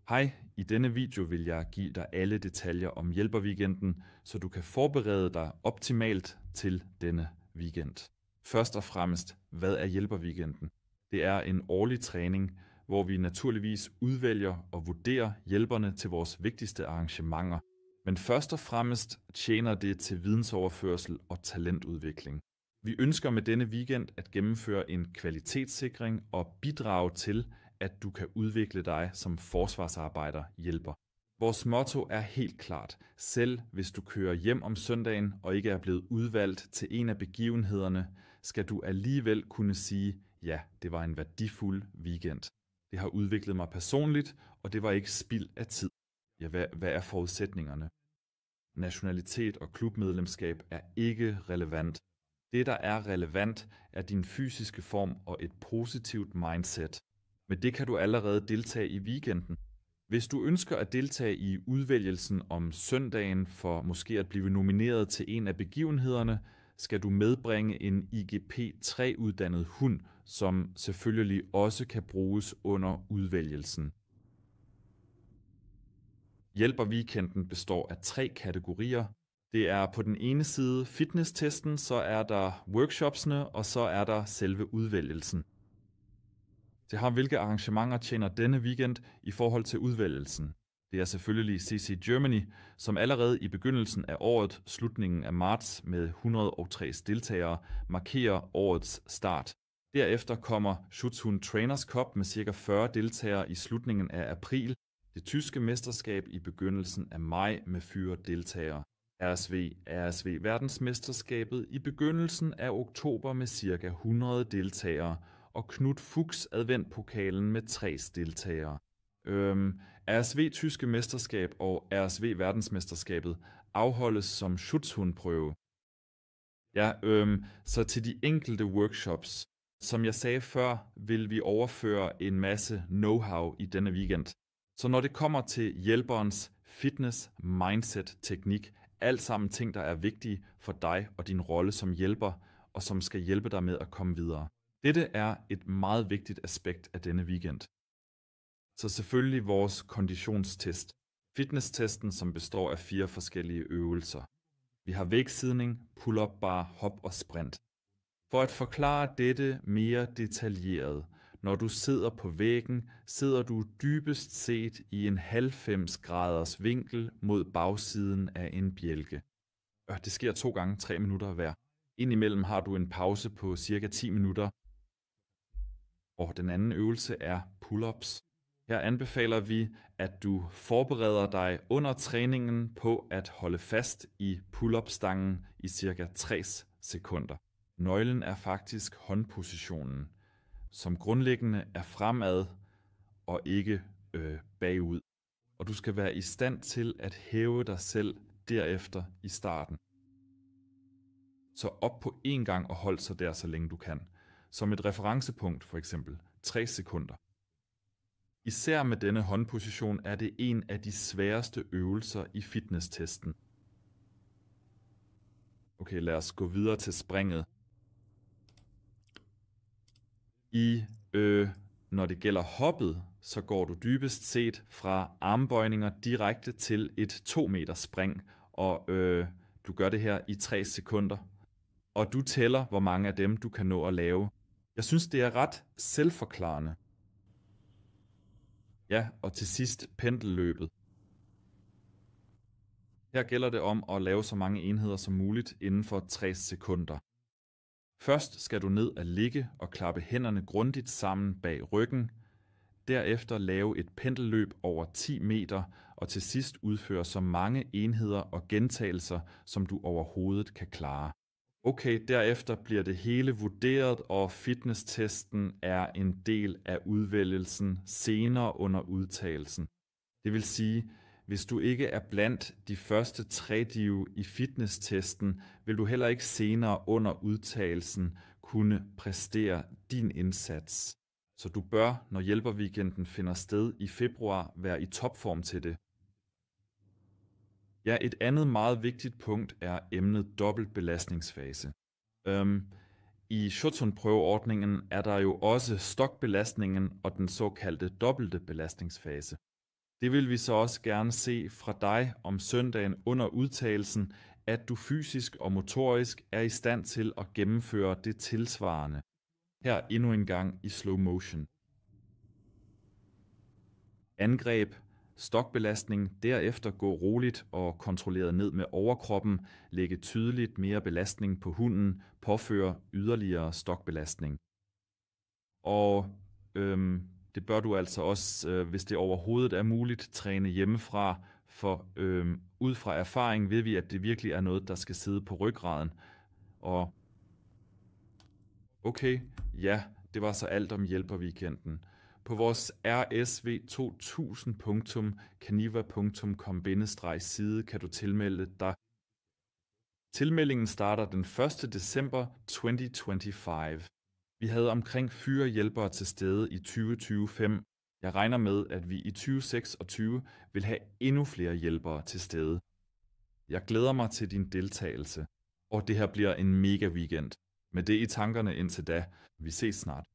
Hej, i denne video vil jeg give dig alle detaljer om hjælperweekenden, så du kan forberede dig optimalt til denne weekend. Først og fremmest, hvad er hjælperweekenden? Det er en årlig træning, hvor vi naturligvis udvælger og vurderer hjælperne til vores vigtigste arrangementer. Men først og fremmest tjener det til vidensoverførsel og talentudvikling. Vi ønsker med denne weekend at gennemføre en kvalitetssikring og bidrage til, at du kan udvikle dig som forsvarsarbejder hjælper. Vores motto er helt klart: selv hvis du kører hjem om søndagen og ikke er blevet udvalgt til en af begivenhederne, skal du alligevel kunne sige, ja, det var en værdifuld weekend. Det har udviklet mig personligt, og det var ikke spild af tid. Ja, hvad er forudsætningerne? Nationalitet og klubmedlemskab er ikke relevant. Det, der er relevant, er din fysiske form og et positivt mindset. Med det kan du allerede deltage i weekenden. Hvis du ønsker at deltage i udvælgelsen om søndagen for måske at blive nomineret til en af begivenhederne, skal du medbringe en IGP-3-uddannet hund, som selvfølgelig også kan bruges under udvælgelsen. Hjælperweekenden består af 3 kategorier. Det er på den ene side fitnesstesten, så er der workshopsene, og så er der selve udvælgelsen. Det har hvilke arrangementer tjener denne weekend i forhold til udvælgelsen. Det er selvfølgelig CC Germany, som allerede i begyndelsen af året, slutningen af marts med 103 deltagere, markerer årets start. Derefter kommer Schutzhund Trainers Cup med ca. 40 deltagere i slutningen af april, det tyske mesterskab i begyndelsen af maj med 4 deltagere. RSV verdensmesterskabet i begyndelsen af oktober med ca. 100 deltagere, og Knud Fuchs adventpokalen med 3 deltagere. RSV tyske mesterskab og RSV verdensmesterskabet afholdes som Schutzhundprøve. Ja, så til de enkelte workshops, som jeg sagde før, vil vi overføre en masse know-how i denne weekend. Så når det kommer til hjælperens fitness, mindset, teknik, alt sammen ting, der er vigtige for dig og din rolle som hjælper, og som skal hjælpe dig med at komme videre. Dette er et meget vigtigt aspekt af denne weekend. Så selvfølgelig vores konditionstest. Fitnesstesten, som består af 4 forskellige øvelser. Vi har vægtsidning, pull-up bar, hop og sprint. For at forklare dette mere detaljeret, når du sidder på væggen, sidder du dybest set i en 90 graders vinkel mod bagsiden af en bjælke. Det sker 2 gange 3 minutter hver. Indimellem har du en pause på cirka 10 minutter. Og den anden øvelse er pull-ups. Her anbefaler vi, at du forbereder dig under træningen på at holde fast i pull-up-stangen i cirka 60 sekunder. Nøglen er faktisk håndpositionen, som grundlæggende er fremad og ikke bagud. Og du skal være i stand til at hæve dig selv derefter i starten. Så op på én gang og hold så der, så længe du kan. Som et referencepunkt for eksempel 3 sekunder. Især med denne håndposition er det en af de sværeste øvelser i fitnesstesten. Okay, lad os gå videre til springet. Når det gælder hoppet, så går du dybest set fra armbøjninger direkte til et 2 meter spring, og du gør det her i 3 sekunder. Og du tæller, hvor mange af dem du kan nå at lave. Jeg synes, det er ret selvforklarende. Ja, og til sidst pendelløbet. Her gælder det om at lave så mange enheder som muligt inden for 60 sekunder. Først skal du ned at ligge og klappe hænderne grundigt sammen bag ryggen. Derefter lave et pendelløb over 10 meter, og til sidst udføre så mange enheder og gentagelser, som du overhovedet kan klare. Okay, derefter bliver det hele vurderet, og fitnesstesten er en del af udvælgelsen senere under udtagelsen. Det vil sige, hvis du ikke er blandt de første 3 div i fitnesstesten, vil du heller ikke senere under udtagelsen kunne præstere din indsats. Så du bør, når hjælperweekenden finder sted i februar, være i topform til det. Ja, et andet meget vigtigt punkt er emnet dobbeltbelastningsfase. I Schutzhundprøveordningen er der jo også stokbelastningen og den såkaldte dobbelte belastningsfase. Det vil vi så også gerne se fra dig om søndagen under udtagelsen, at du fysisk og motorisk er i stand til at gennemføre det tilsvarende. Her endnu en gang i slow motion. Angreb, stokbelastning, derefter gå roligt og kontrolleret ned med overkroppen, lægge tydeligt mere belastning på hunden, påføre yderligere stokbelastning. Og det bør du altså også, hvis det overhovedet er muligt, træne hjemmefra, for ud fra erfaring ved vi, at det virkelig er noget, der skal sidde på ryggraden. Og okay, ja, det var så alt om hjælperweekenden. På vores rsv2000.caneva.com/side kan du tilmelde dig. Tilmeldingen starter den 1. december 2025. Vi havde omkring 4 hjælpere til stede i 2025. Jeg regner med, at vi i 2026 vil have endnu flere hjælpere til stede. Jeg glæder mig til din deltagelse, og det her bliver en mega weekend. Med det i tankerne indtil da, vi ses snart.